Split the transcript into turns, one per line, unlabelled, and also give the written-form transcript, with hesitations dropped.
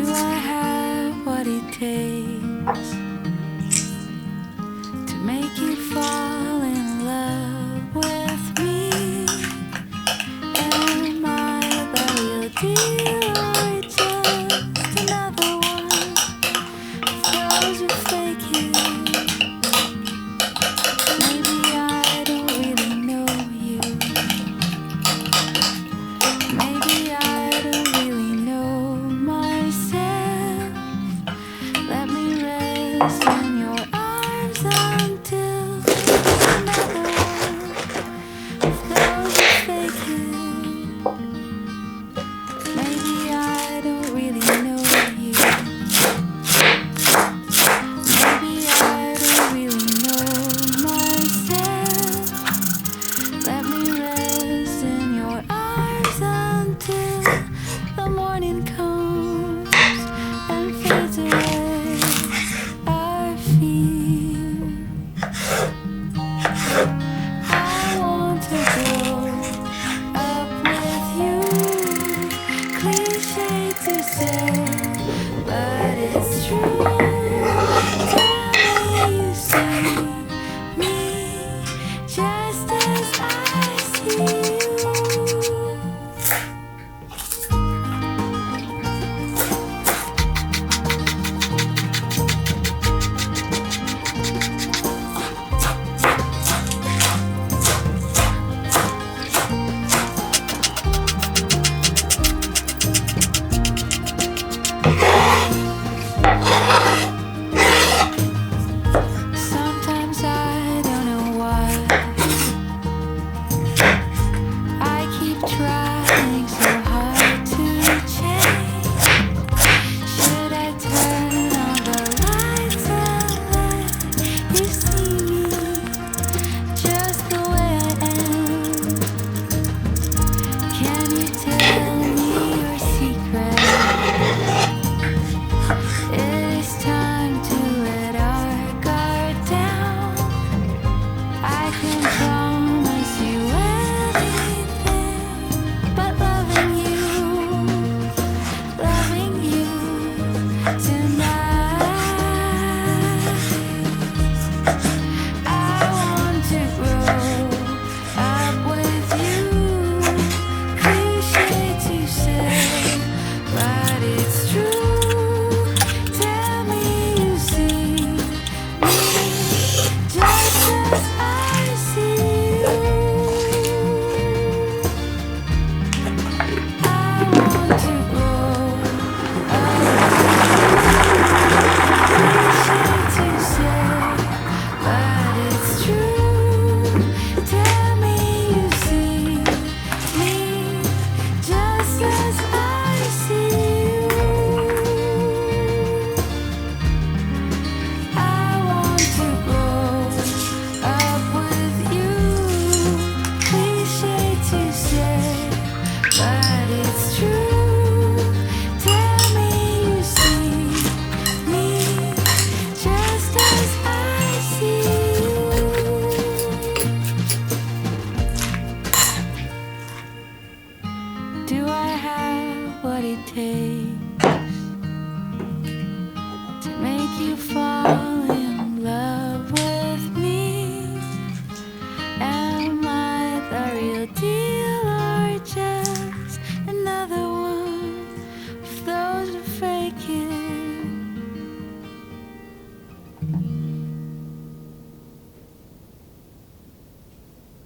I have what it takes to make you fall in love with me? Am I the real deal or just another one of those you fake it? Maybe I don't really know you. Maybe I don't really know myself. Let me rest in your arms until another one of those you fake it. Maybe I don't really know you. Maybe I don't really know myself. Let me rest in your arms until the morning comes and fades away our fear. I want to go